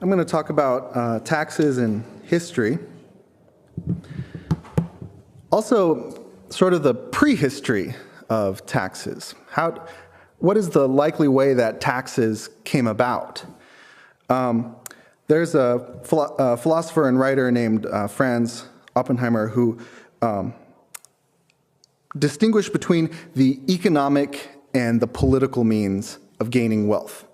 I'm going to talk about taxes and history. Also, sort of the prehistory of taxes. What is the likely way that taxes came about? There's a philosopher and writer named Franz Oppenheimer who distinguished between the economic and the political means of gaining wealth.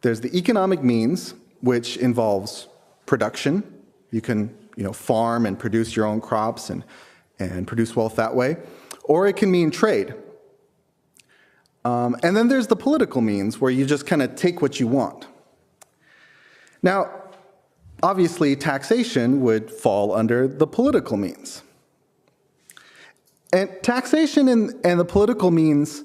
There's the economic means, which involves production. You can, farm and produce your own crops and produce wealth that way. Or it can mean trade. And then there's the political means, where you just kind of take what you want. Now, obviously, taxation would fall under the political means. And taxation and the political means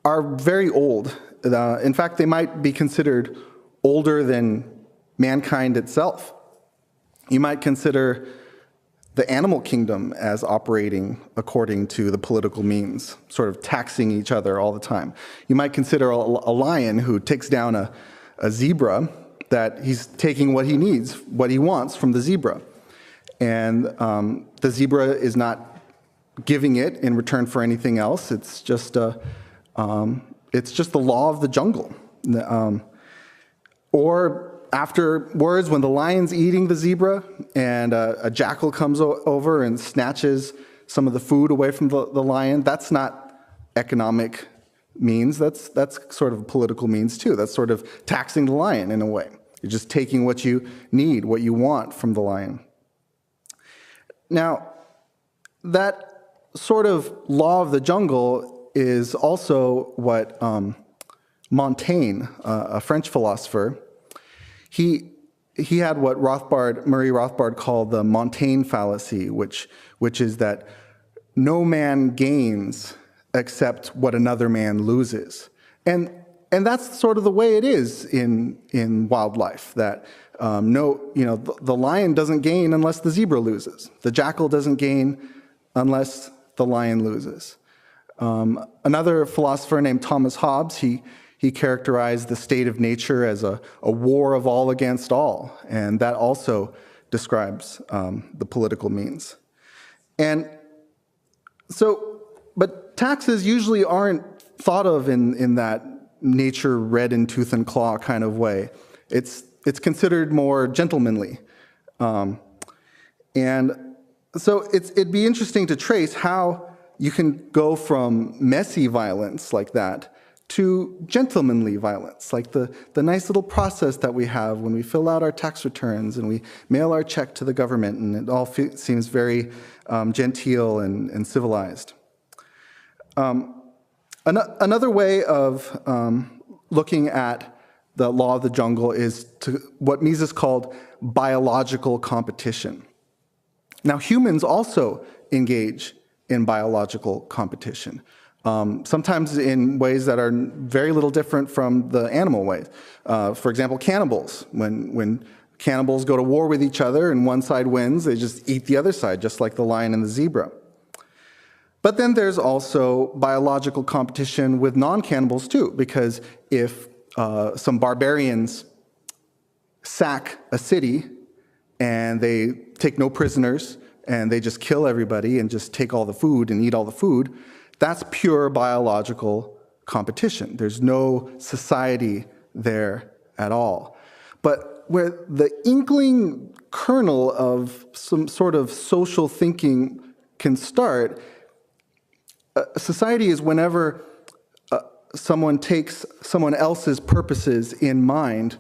are very old. In fact, they might be considered older than mankind itself. You might consider the animal kingdom as operating according to the political means, sort of taxing each other all the time. You might consider a lion who takes down a zebra, that he's taking what he needs, what he wants from the zebra. And the zebra is not giving it in return for anything else. It's just the law of the jungle. Or afterwards, when the lion's eating the zebra and a jackal comes over and snatches some of the food away from the lion, that's not economic means. That's sort of political means too. That's sort of taxing the lion in a way. You're just taking what you need, what you want from the lion. Now, that sort of law of the jungle is also what Montaigne, a French philosopher, he had what Murray Rothbard called the Montaigne fallacy, which is that no man gains except what another man loses. And that's sort of the way it is in wildlife, that the lion doesn't gain unless the zebra loses. The jackal doesn't gain unless the lion loses. Another philosopher named Thomas Hobbes, he characterized the state of nature as a war of all against all, and that also describes the political means. And so, but taxes usually aren't thought of in that nature red in tooth and claw kind of way. It's considered more gentlemanly. And so it'd be interesting to trace how you can go from messy violence like that to gentlemanly violence, like the nice little process that we have when we fill out our tax returns and we mail our check to the government, and it all seems very genteel and civilized. Another way of looking at the law of the jungle is to what Mises called biological competition. Now, humans also engage in biological competition, sometimes in ways that are very little different from the animal ways. For example, cannibals. When cannibals go to war with each other and one side wins, they just eat the other side, just like the lion and the zebra. But then there's also biological competition with non-cannibals too, because if some barbarians sack a city and they take no prisoners and they just kill everybody and just take all the food and eat all the food, that's pure biological competition. There's no society there at all. But where the inkling kernel of some sort of social thinking can start, society is whenever someone takes someone else's purposes in mind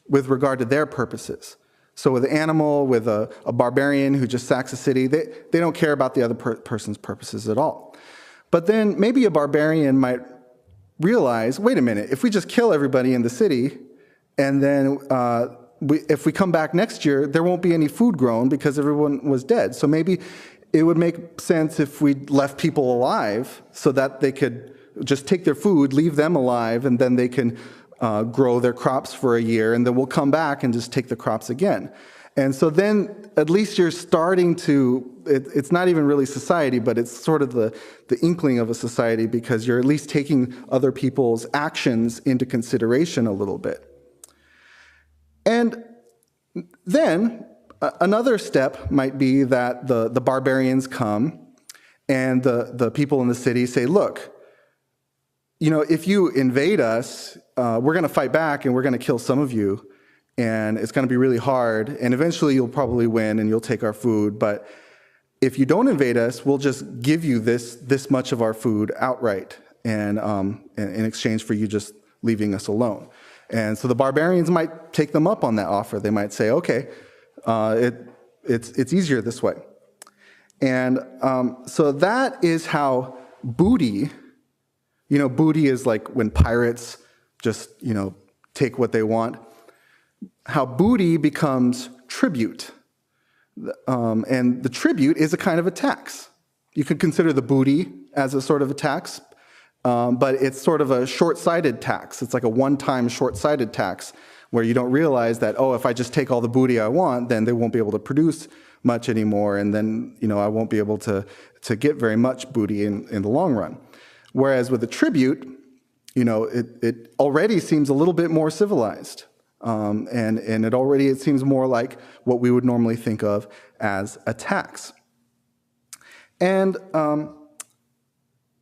with regard to their purposes. So with an animal, with a barbarian who just sacks a city, they don't care about the other person's purposes at all. But then maybe a barbarian might realize, wait a minute, if we just kill everybody in the city, and then if we come back next year, there won't be any food grown because everyone was dead. So maybe it would make sense if we left people alive so that they could just take their food, leave them alive, and then they can grow their crops for a year, and then we'll come back and just take the crops again. And so then at least you're starting to, it's not even really society, but it's sort of the inkling of a society, because you're at least taking other people's actions into consideration a little bit. And then another step might be that the barbarians come and the people in the city say, look, if you invade us, we're going to fight back and we're going to kill some of you. And it's going to be really hard. And eventually you'll probably win and you'll take our food. But if you don't invade us, we'll just give you this much of our food outright and in exchange for you just leaving us alone. And so the barbarians might take them up on that offer. They might say, okay, it's easier this way. And so that is how booty, booty is like when pirates just, take what they want, how booty becomes tribute. And the tribute is a kind of a tax. You could consider the booty as a sort of a tax, but it's sort of a short-sighted tax. It's like a one-time short-sighted tax where you don't realize that, if I just take all the booty I want, then they won't be able to produce much anymore, and then I won't be able to get very much booty in the long run. Whereas with a tribute, it already seems a little bit more civilized. And it seems more like what we would normally think of as a tax. And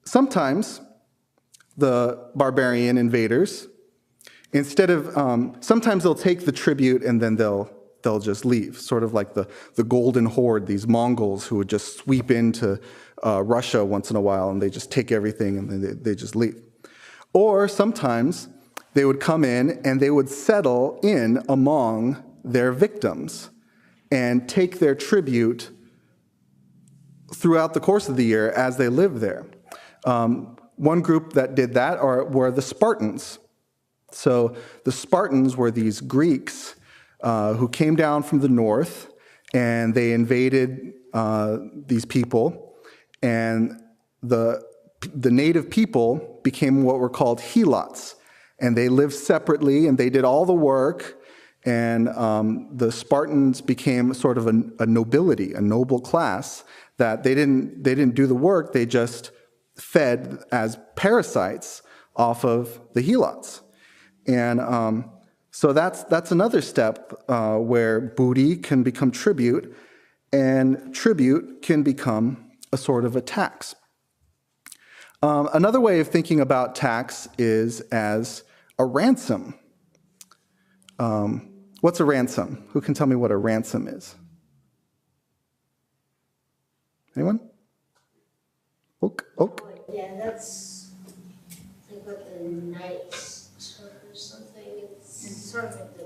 sometimes the barbarian invaders, instead of, sometimes they'll take the tribute and then they'll just leave, sort of like the Golden Horde, these Mongols who would just sweep into Russia once in a while and they just take everything and then they just leave. Or sometimes they would come in and they would settle in among their victims and take their tribute throughout the course of the year as they lived there. One group that did that were the Spartans. So the Spartans were these Greeks who came down from the north and they invaded these people, and the native people became what were called helots. And they lived separately, and they did all the work, and the Spartans became sort of a nobility, a noble class, that they didn't do the work, they just fed as parasites off of the helots. And so that's another step where booty can become tribute, and tribute can become a sort of a tax. Another way of thinking about tax is as a ransom. What's a ransom? Who can tell me what a ransom is? Anyone? Oak? Yeah, that's like what the knights took or something. It's sort of like the...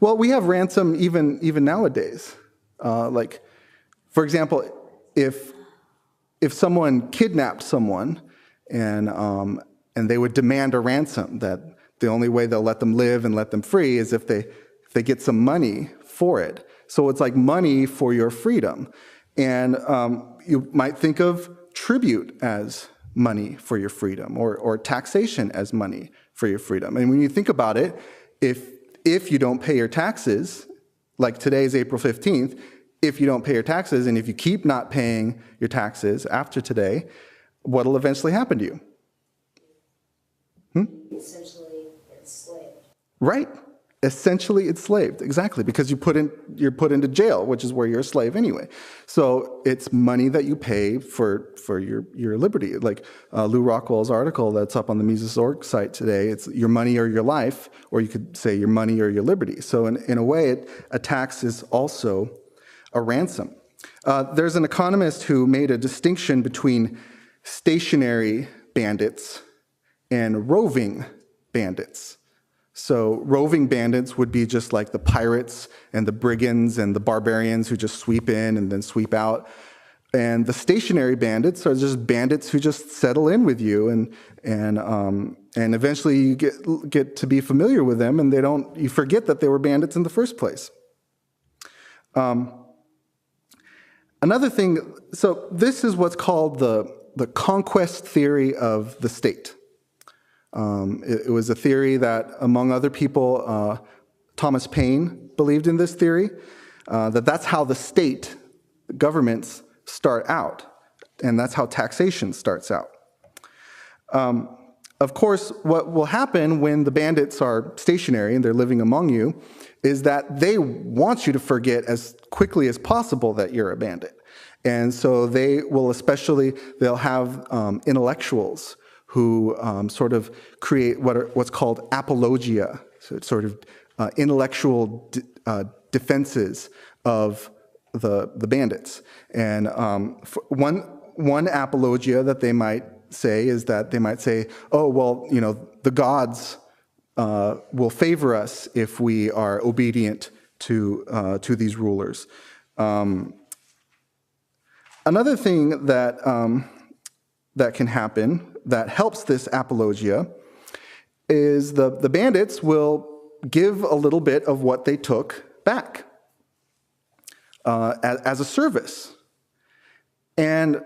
Well, we have ransom even nowadays. Like, for example, if someone kidnapped someone and they would demand a ransom, that the only way they'll let them live and let them free is if they get some money for it. So it's like money for your freedom. And you might think of tribute as money for your freedom, or taxation as money for your freedom. And when you think about it, if you don't pay your taxes, like today's April 15th, if you don't pay your taxes and if you keep not paying your taxes after today, what'll eventually happen to you? Essentially enslaved. Right. Essentially enslaved, exactly, because you're put into jail, which is where you're a slave anyway. So it's money that you pay for your liberty. Like Lou Rockwell's article that's up on the Mises.org site today, it's your money or your life, or you could say your money or your liberty. So in a way, a tax is also a ransom. There's an economist who made a distinction between stationary bandits and roving bandits. So roving bandits would be just like the pirates and the brigands and the barbarians who just sweep in and then sweep out. And the stationary bandits are just bandits who just settle in with you, and eventually you get to be familiar with them, and you forget that they were bandits in the first place. Another thing, so this is what's called the conquest theory of the state. It was a theory that, among other people, Thomas Paine believed in this theory, that's how the state, governments, start out, and that's how taxation starts out. Of course, what will happen when the bandits are stationary and they're living among you is that they want you to forget as quickly as possible that you're a bandit. And so they will they'll have intellectuals who sort of create what's called apologia, so it's sort of intellectual defenses of the bandits. And one apologia that they might say is that they might say, oh, well, the gods will favor us if we are obedient to these rulers. Another thing that can happen that helps this apologia is the bandits will give a little bit of what they took back as a service. And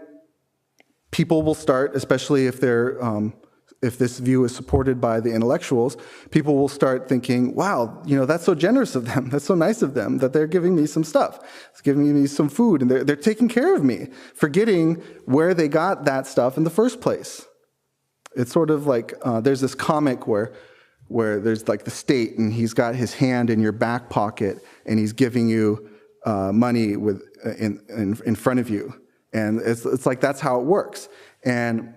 people will start, especially if this view is supported by the intellectuals, people will start thinking, wow, that's so generous of them. That's so nice of them that they're giving me some stuff. It's giving me some food, and they're taking care of me, forgetting where they got that stuff in the first place. It's sort of like there's this comic where there's like the state, and he's got his hand in your back pocket, and he's giving you money in front of you. And it's like that's how it works. And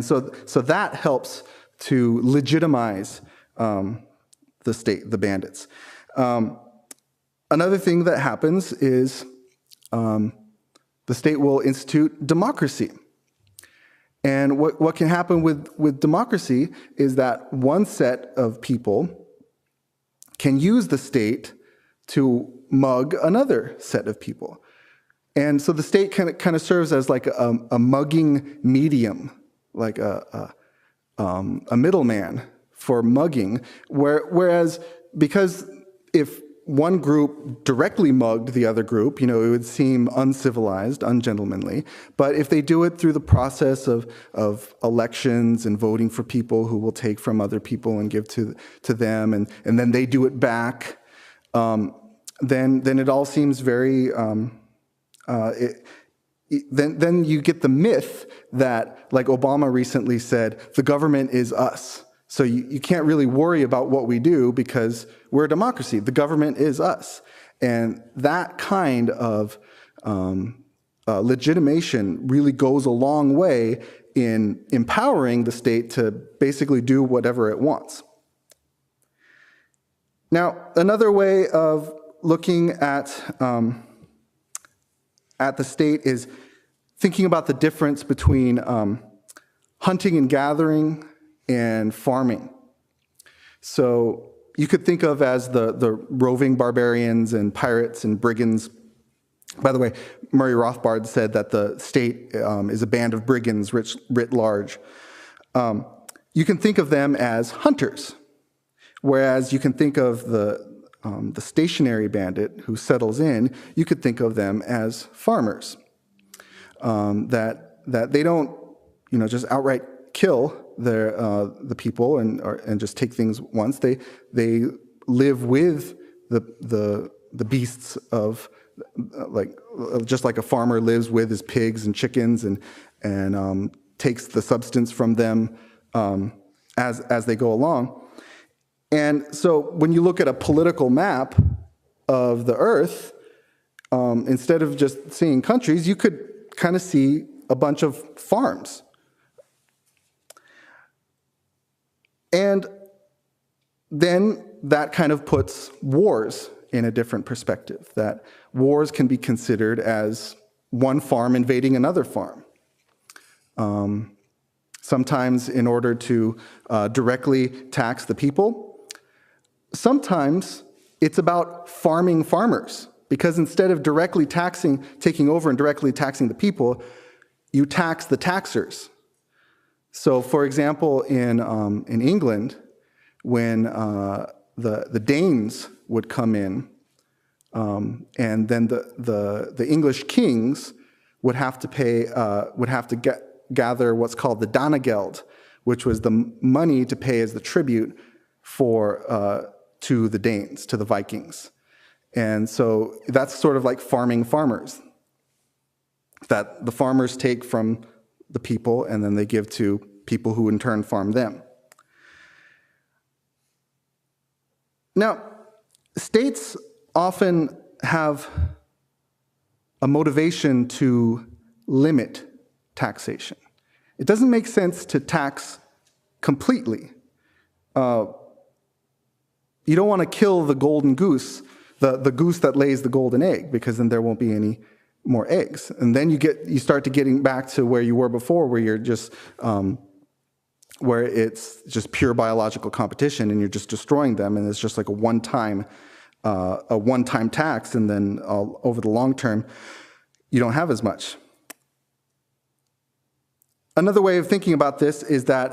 so that helps to legitimize the state, the bandits. Another thing that happens is the state will institute democracy. And what can happen with democracy is that one set of people can use the state to mug another set of people. And so the state kind of serves as like a mugging medium, like a middleman for mugging. Whereas because if one group directly mugged the other group, it would seem uncivilized, ungentlemanly. But if they do it through the process of elections and voting for people who will take from other people and give to them, and then they do it back, then it all seems very. Then you get the myth that, like Obama recently said, the government is us. So you can't really worry about what we do because we're a democracy. The government is us. And that kind of legitimation really goes a long way in empowering the state to basically do whatever it wants. Now, another way of looking at the state is thinking about the difference between hunting and gathering and farming. So you could think of as the roving barbarians and pirates and brigands. By the way, Murray Rothbard said that the state is a band of brigands writ large. You can think of them as hunters, whereas you can think of the stationary bandit who settles in, you could think of them as farmers. That they don't, just outright kill the people and just take things once. They live with the beasts of just like a farmer lives with his pigs and chickens and takes the substance from them as they go along. And so when you look at a political map of the earth, instead of just seeing countries, you could kind of see a bunch of farms. And then that kind of puts wars in a different perspective, that wars can be considered as one farm invading another farm. Sometimes in order to directly tax the people. Sometimes it's about farming farmers, because instead of directly taking over and directly taxing the people, you tax the taxers. So, for example, in England, when the Danes would come in, and then the English kings would have to gather what's called the Danegeld, which was the money to pay as the tribute to the Danes, to the Vikings. And so that's sort of like farming farmers, that the farmers take from the people and then they give to people who in turn farm them. Now, states often have a motivation to limit taxation. It doesn't make sense to tax completely. You don't want to kill the golden goose, the goose that lays the golden egg, because then there won't be any more eggs. And then you start to getting back to where you were before, where you're just where it's just pure biological competition, and you're just destroying them, and it's just like a one-time tax, and then over the long term, you don't have as much. Another way of thinking about this is that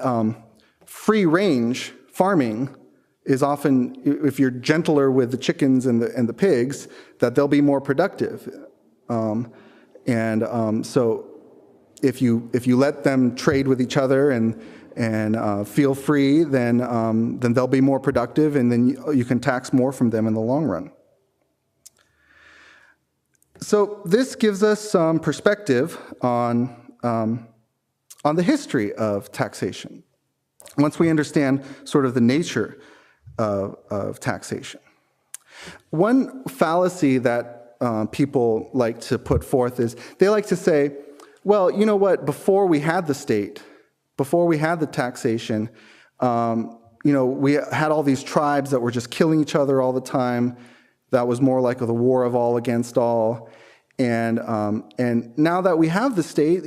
free-range farming is often, if you're gentler with the chickens and the pigs, that they'll be more productive. So if you let them trade with each other and feel free, then they'll be more productive, and then you can tax more from them in the long run. So this gives us some perspective on the history of taxation, once we understand sort of the nature of taxation. One fallacy that people like to put forth is they like to say, well, you know what, before we had the state, before we had the taxation, we had all these tribes that were just killing each other all the time. That was more like the war of all against all. And now that we have the state,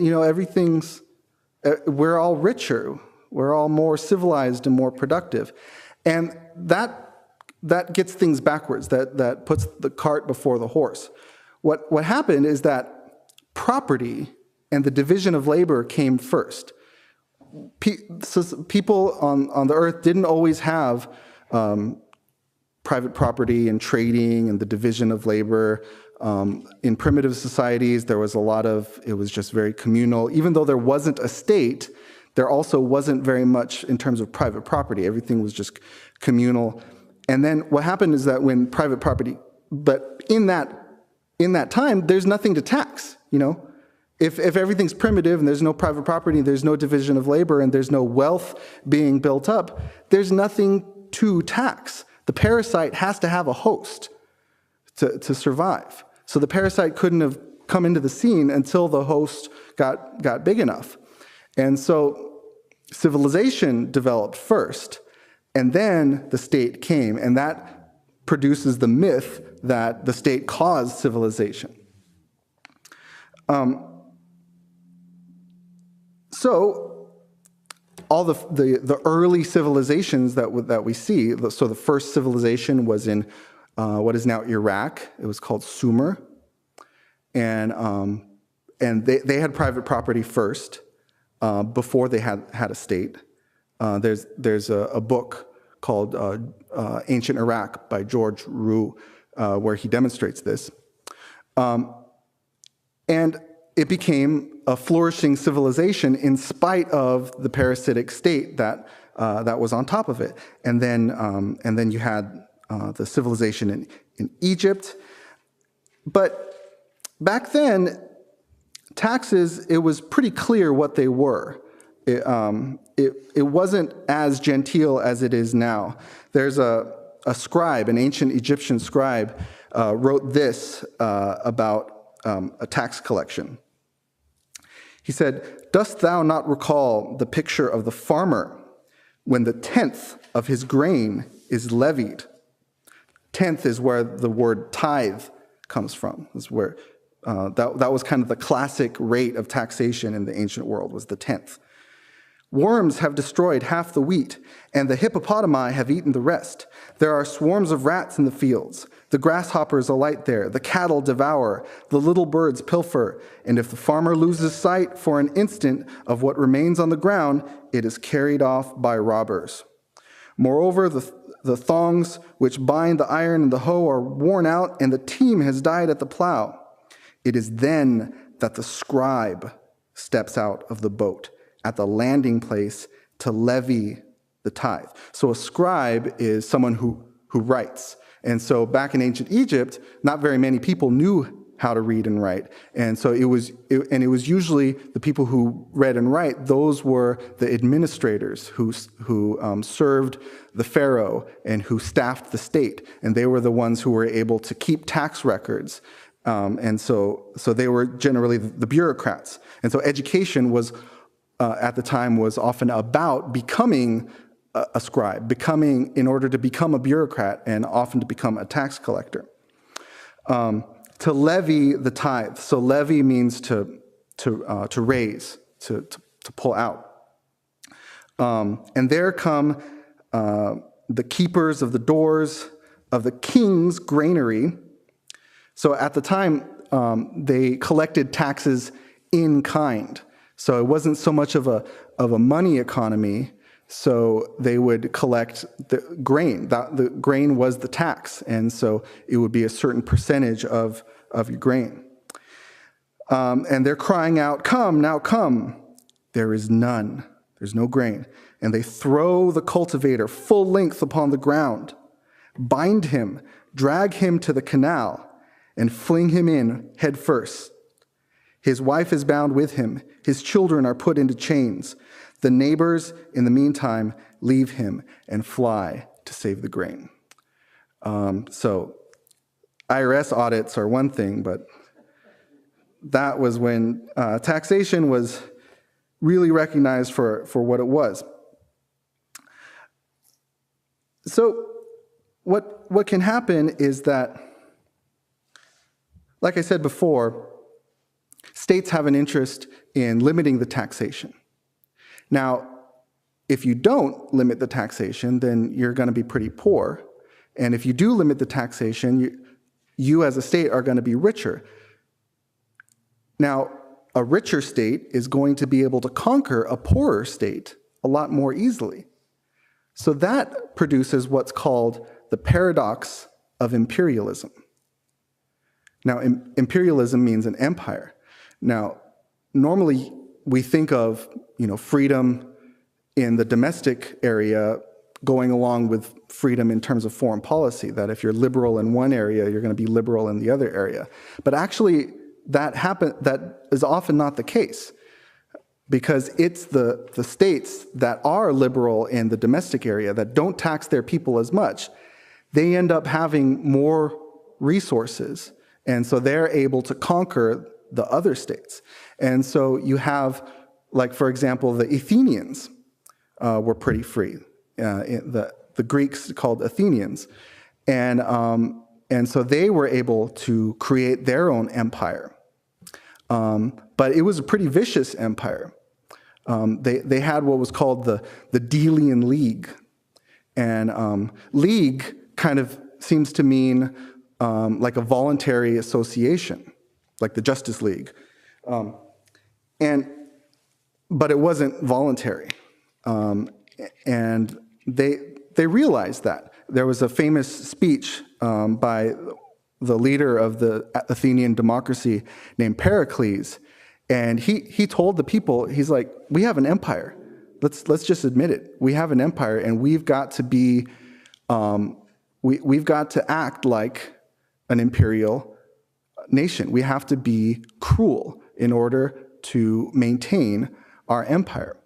we're all richer. We're all more civilized and more productive. And that gets things backwards. That puts the cart before the horse. What happened is that property and the division of labor came first. So people on the earth didn't always have private property and trading and the division of labor. In primitive societies, there was it was just very communal. Even though there wasn't a state, there also wasn't very much in terms of private property. Everything was just communal. And then what happened is that when private property, but in that time, there's nothing to tax, If everything's primitive and there's no private property, there's no division of labor, and there's no wealth being built up, there's nothing to tax. The parasite has to have a host to survive. So the parasite couldn't have come into the scene until the host got big enough. And so civilization developed first, and then the state came, and that produces the myth that the state caused civilization. So all the early civilizations that we see, so the first civilization was in what is now Iraq. It was called Sumer. And they had private property first, before they had a state. There's a book called Ancient Iraq by George Roux, where he demonstrates this. And it became a flourishing civilization in spite of the parasitic state that was on top of it. And then you had the civilization in Egypt. But back then, taxes, it was pretty clear what they were. It wasn't as genteel as it is now. There's a scribe, an ancient Egyptian scribe, wrote this about a tax collection. He said, "Dost thou not recall the picture of the farmer when the 10th of his grain is levied?" 10th is where the word tithe comes from. Is where that was kind of the classic rate of taxation in the ancient world, was the 10th. "Worms have destroyed half the wheat, and the hippopotami have eaten the rest. There are swarms of rats in the fields. The grasshoppers alight there, the cattle devour, the little birds pilfer, and if the farmer loses sight for an instant of what remains on the ground, it is carried off by robbers. Moreover, the thongs which bind the iron and the hoe are worn out, and the team has died at the plow. It is then that the scribe steps out of the boat at the landing place to levy the tithe." So a scribe is someone who writes. And so back in ancient Egypt, not very many people knew how to read and write. And so it was usually the people who read and write, those were the administrators who served the pharaoh and who staffed the state. And they were the ones who were able to keep tax records. And so they were generally the bureaucrats. And so education was, at the time, was often about becoming a scribe, in order to become a bureaucrat, and often to become a tax collector. To levy the tithe. So levy means to raise, to pull out. And there come the keepers of the doors of the king's granary. So at the time, they collected taxes in kind. So it wasn't so much of a money economy. So they would collect the grain. The grain was the tax, and so it would be a certain percentage of your grain. And they're crying out, "Come, now come." There is none. There's no grain. And they throw the cultivator full length upon the ground, bind him, drag him to the canal, and fling him in head first. His wife is bound with him. His children are put into chains. The neighbors, in the meantime, leave him and fly to save the grain. So IRS audits are one thing, but that was when taxation was really recognized for what it was. So what can happen is that, like I said before, states have an interest in limiting the taxation. Now, if you don't limit the taxation, then you're going to be pretty poor. And if you do limit the taxation, you as a state are going to be richer. Now, a richer state is going to be able to conquer a poorer state a lot more easily. So that produces what's called the paradox of imperialism. Now, imperialism means an empire. Now, normally we think of, freedom in the domestic area going along with freedom in terms of foreign policy, that if you're liberal in one area, you're going to be liberal in the other area. But actually, that is often not the case, because it's the states that are liberal in the domestic area, that don't tax their people as much, they end up having more resources, and so they're able to conquer the other states. And so you have, like, for example, the Athenians were pretty free. The Greeks called Athenians. And so they were able to create their own empire. But it was a pretty vicious empire. They had what was called the Delian League. And league kind of seems to mean like a voluntary association, like the Justice League. But it wasn't voluntary. And they realized that. There was a famous speech by the leader of the Athenian democracy named Pericles, and he told the people, he's like, we have an empire. Let's just admit it. We have an empire, and we've got to be, we've got to act like an imperial nation. We have to be cruel in order to maintain our empire.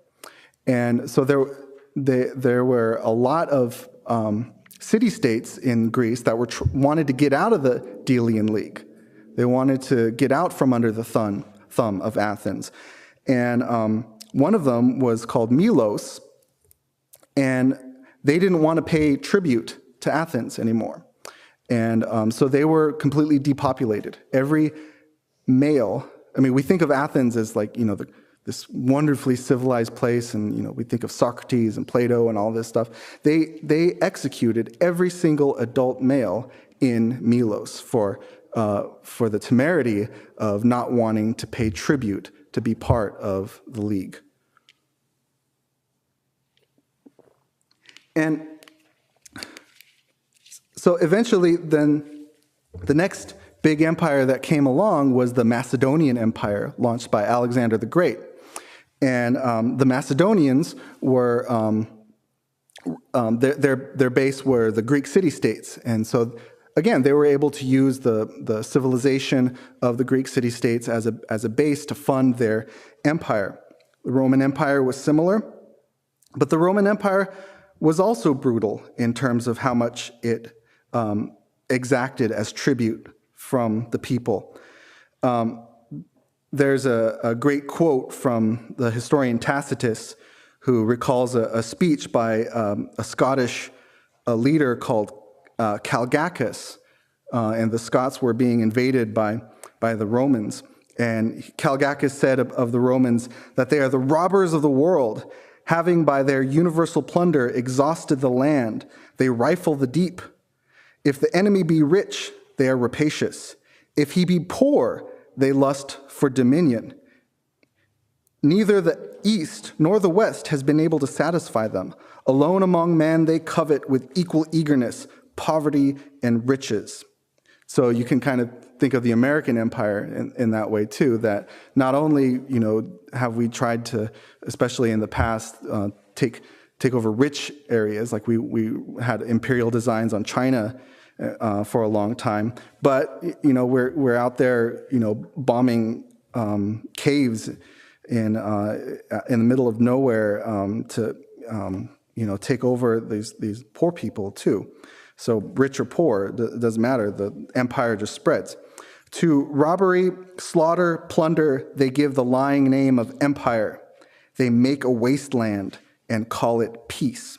And so there were a lot of city-states in Greece that wanted to get out of the Delian League. They wanted to get out from under the thumb of Athens. And one of them was called Milos, and they didn't want to pay tribute to Athens anymore. And so they were completely depopulated. Every male, we think of Athens as like, this wonderfully civilized place, and we think of Socrates and Plato and all this stuff. They executed every single adult male in Milos for the temerity of not wanting to pay tribute to be part of the league. And so eventually, then the next big empire that came along was the Macedonian Empire, launched by Alexander the Great. And the Macedonians were, their base were the Greek city-states. And so again, they were able to use the civilization of the Greek city-states as a base to fund their empire. The Roman Empire was similar, but the Roman Empire was also brutal in terms of how much it exacted as tribute from the people. There's a great quote from the historian Tacitus, who recalls a speech by a Scottish leader called Calgacus, and the Scots were being invaded by the Romans. And Calgacus said of the Romans that they are the robbers of the world, having by their universal plunder exhausted the land, they rifle the deep. If the enemy be rich, they are rapacious. If he be poor, they lust for dominion. Neither the east nor the west has been able to satisfy them. Alone among men they covet with equal eagerness poverty and riches. So you can kind of think of the American empire in that way too, that not only, have we tried to, especially in the past, take over rich areas, like we had imperial designs on China for a long time, but we're out there bombing caves in the middle of nowhere to take over these poor people too. So rich or poor, it doesn't matter. The empire just spreads. To robbery, slaughter, plunder, they give the lying name of empire. They make a wasteland and call it peace.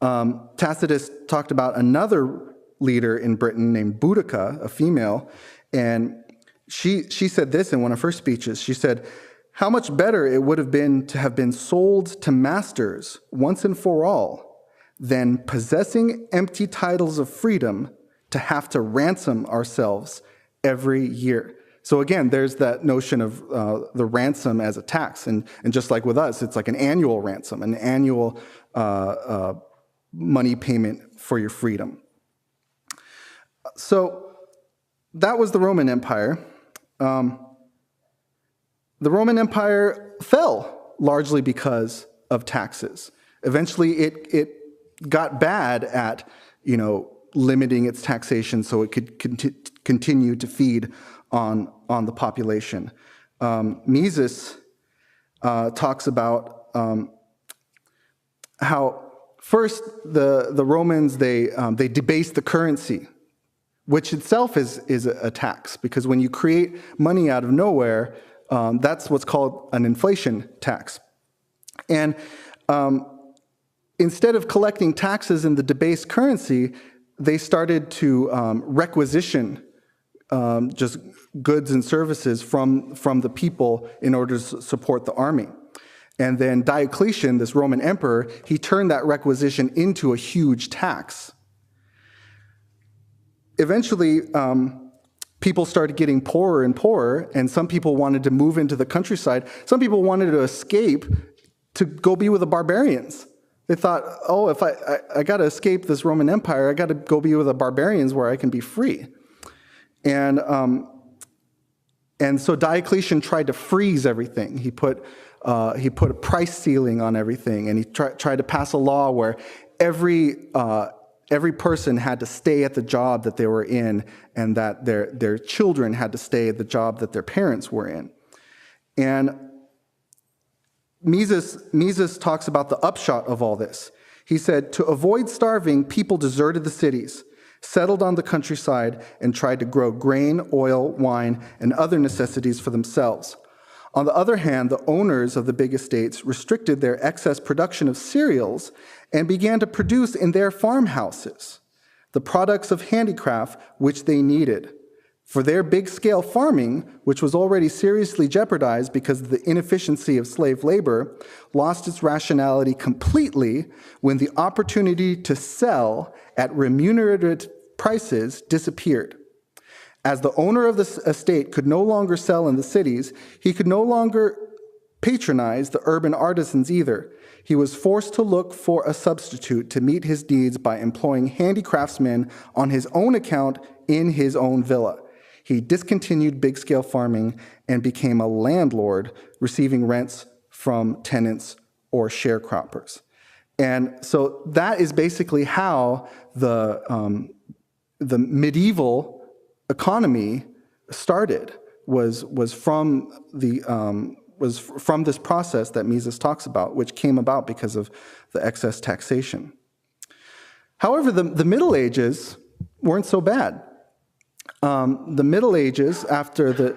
Tacitus talked about another leader in Britain named Boudica, a female, and she said this in one of her speeches. She said, "How much better it would have been to have been sold to masters once and for all than possessing empty titles of freedom to have to ransom ourselves every year." So again, there's that notion of the ransom as a tax. And just like with us, it's like an annual ransom, an annual money payment for your freedom. So that was the Roman Empire. The Roman Empire fell largely because of taxes. Eventually, it got bad at, limiting its taxation so it could continue to feed on the population. Mises talks about how first the Romans, they debased the currency, which itself is a tax, because when you create money out of nowhere, that's what's called an inflation tax. And instead of collecting taxes in the debased currency, they started to requisition just goods and services from the people in order to support the army. And then Diocletian, this Roman emperor, he turned that requisition into a huge tax. Eventually, people started getting poorer and poorer, and some people wanted to move into the countryside. Some people wanted to escape to go be with the barbarians. They thought, oh, if I got to escape this Roman Empire, I got to go be with the barbarians where I can be free. And so Diocletian tried to freeze everything. He put a price ceiling on everything, and he tried to pass a law where every person had to stay at the job that they were in, and that their children had to stay at the job that their parents were in. And Mises talks about the upshot of all this. He said, to avoid starving, people deserted the cities, settled on the countryside, and tried to grow grain, oil, wine, and other necessities for themselves. On the other hand, the owners of the big estates restricted their excess production of cereals and began to produce in their farmhouses the products of handicraft which they needed. For their big-scale farming, which was already seriously jeopardized because of the inefficiency of slave labor, lost its rationality completely when the opportunity to sell at remunerative prices disappeared. As the owner of the estate could no longer sell in the cities, he could no longer patronize the urban artisans either. He was forced to look for a substitute to meet his needs by employing handicraftsmen on his own account in his own villa. He discontinued big-scale farming and became a landlord, receiving rents from tenants or sharecroppers. And so that is basically how the the medieval economy started was from this process that Mises talks about, which came about because of the excess taxation. However, the Middle Ages weren't so bad. The Middle Ages, after the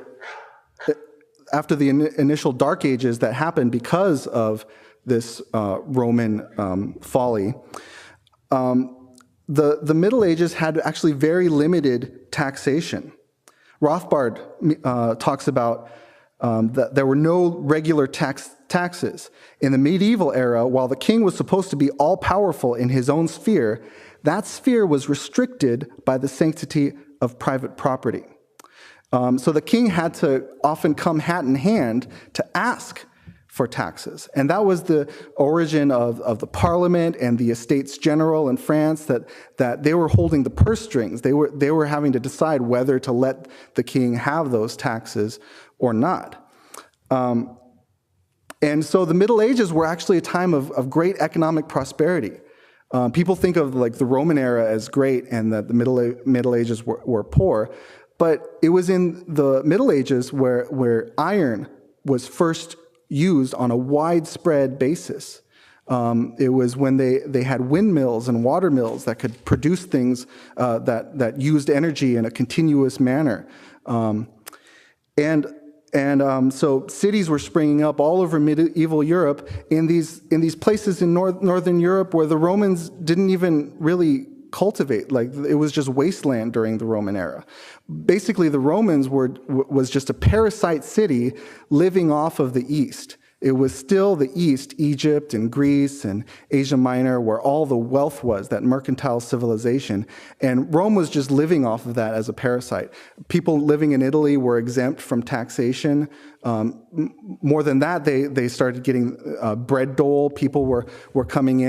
initial Dark Ages that happened because of this Roman folly, the Middle Ages had actually very limited taxation. Rothbard talks about that there were no regular taxes. In the medieval era, while the king was supposed to be all-powerful in his own sphere, that sphere was restricted by the sanctity of private property. So the king had to often come hat in hand to ask for taxes. And that was the origin of the parliament and the estates general in France, that they were holding the purse strings. They were having to decide whether to let the king have those taxes or not. And so the Middle Ages were actually a time of great economic prosperity. People think of like the Roman era as great and that the Middle Ages were poor, but it was in the Middle Ages where iron was first used on a widespread basis. It was when they had windmills and water mills that could produce things that used energy in a continuous manner. So cities were springing up all over medieval Europe in these places in northern Europe where the Romans didn't even really cultivate. Like, it was just wasteland during the Roman era. Basically, the Romans was just a parasite city living off of the East. It was still the East, Egypt and Greece and Asia Minor, where all the wealth was, that mercantile civilization. And Rome was just living off of that as a parasite. People living in Italy were exempt from taxation. More than that, they started getting bread dole. People were coming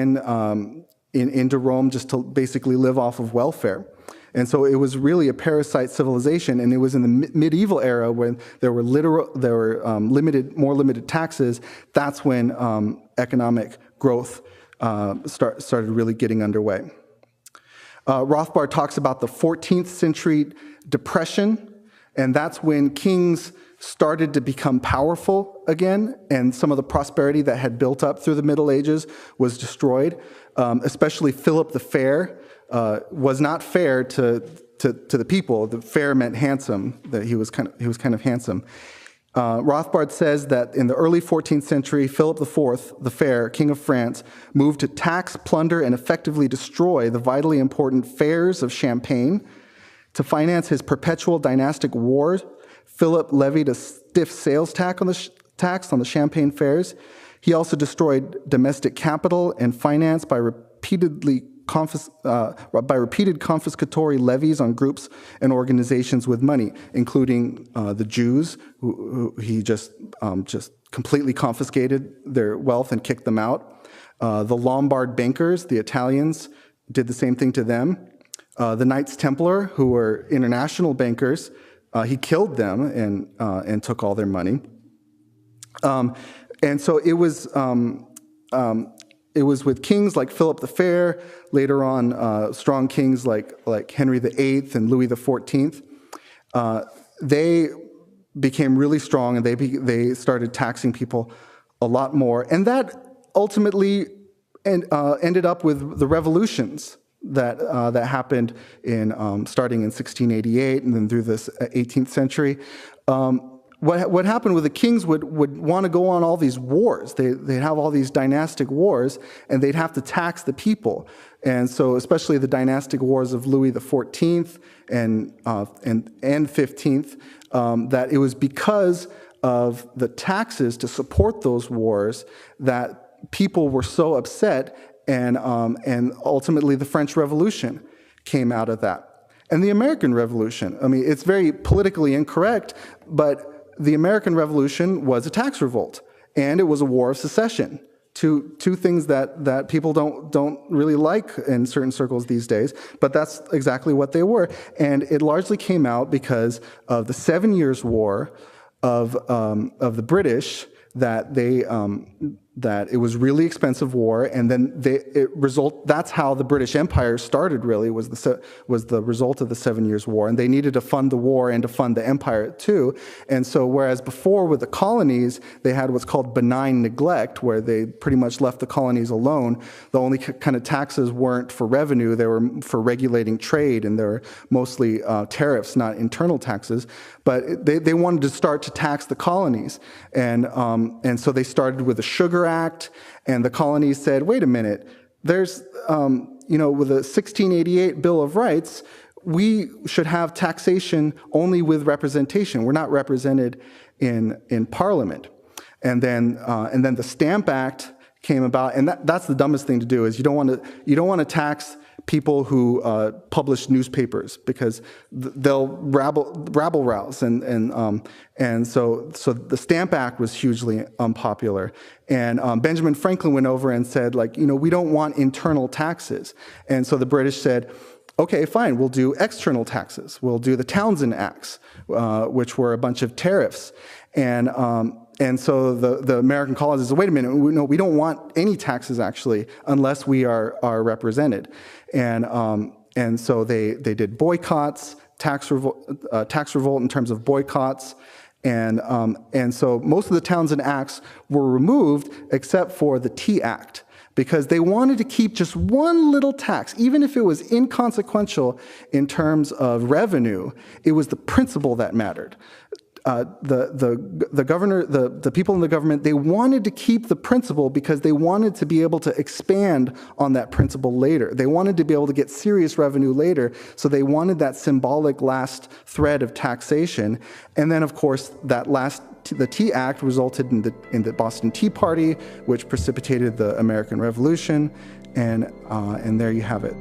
into Rome just to basically live off of welfare. And so it was really a parasite civilization, and it was in the medieval era when there were more limited taxes. That's when economic growth started really getting underway. Rothbard talks about the 14th century depression, and that's when kings started to become powerful again, and some of the prosperity that had built up through the Middle Ages was destroyed. Especially Philip the Fair was not fair to the people. The fair meant handsome, that he was kind of handsome. Rothbard says that in the early 14th century, Philip IV, the Fair, king of France, moved to tax, plunder, and effectively destroy the vitally important fairs of Champagne. To finance his perpetual dynastic wars, Philip levied a stiff sales tax on the Champagne fairs. He also destroyed domestic capital and finance by repeated confiscatory levies on groups and organizations with money, including the Jews, who he just completely confiscated their wealth and kicked them out. The Lombard bankers, the Italians, did the same thing to them. The Knights Templar, who were international bankers, he killed them and took all their money. And so it was with kings like Philip the Fair, later on strong kings like Henry VIII and Louis XIV. They became really strong, and they started taxing people a lot more. And that ultimately ended up with the revolutions that happened starting in 1688 and then through this 18th century. What happened with the kings would want to go on all these wars. They'd have all these dynastic wars, and they'd have to tax the people. And so, especially the dynastic wars of Louis XIV and 15th, that it was because of the taxes to support those wars that people were so upset, and ultimately the French Revolution came out of that. And the American Revolution, I mean, it's very politically incorrect, but the American Revolution was a tax revolt, and it was a war of secession. Two things that people don't really like in certain circles these days, but that's exactly what they were. And it largely came out because of the 7 Years' War of the British, that that it was really expensive war, and then that's how the British Empire started, really, was the result of the 7 Years' War, and they needed to fund the war and to fund the empire too. And so whereas before with the colonies, they had what's called benign neglect, where they pretty much left the colonies alone, the only kind of taxes weren't for revenue, they were for regulating trade, and they were mostly tariffs, not internal taxes. But they wanted to start to tax the colonies, and so they started with the Sugar Act, and the colonies said, wait a minute, there's, with the 1688 Bill of Rights, we should have taxation only with representation. We're not represented in Parliament. And then the Stamp Act came about, and that's the dumbest thing to do, is you don't want to tax people who publish newspapers, because they'll rabble rouse, and so the Stamp Act was hugely unpopular. And Benjamin Franklin went over and said, we don't want internal taxes. And so the British said, okay, fine, we'll do external taxes. We'll do the Townshend Acts, which were a bunch of tariffs. And so the American colonies said, wait a minute, we don't want any taxes, actually, unless we are represented. And so they did boycotts, tax revolt in terms of boycotts. And so most of the Townshend Acts were removed except for the Tea Act, because they wanted to keep just one little tax, even if it was inconsequential in terms of revenue. It was the principle that mattered. The governor, the people in the government, they wanted to keep the principle because they wanted to be able to expand on that principle later. They wanted to be able to get serious revenue later, so they wanted that symbolic last thread of taxation. And then, of course, the Tea Act resulted in the Boston Tea Party, which precipitated the American Revolution, and there you have it.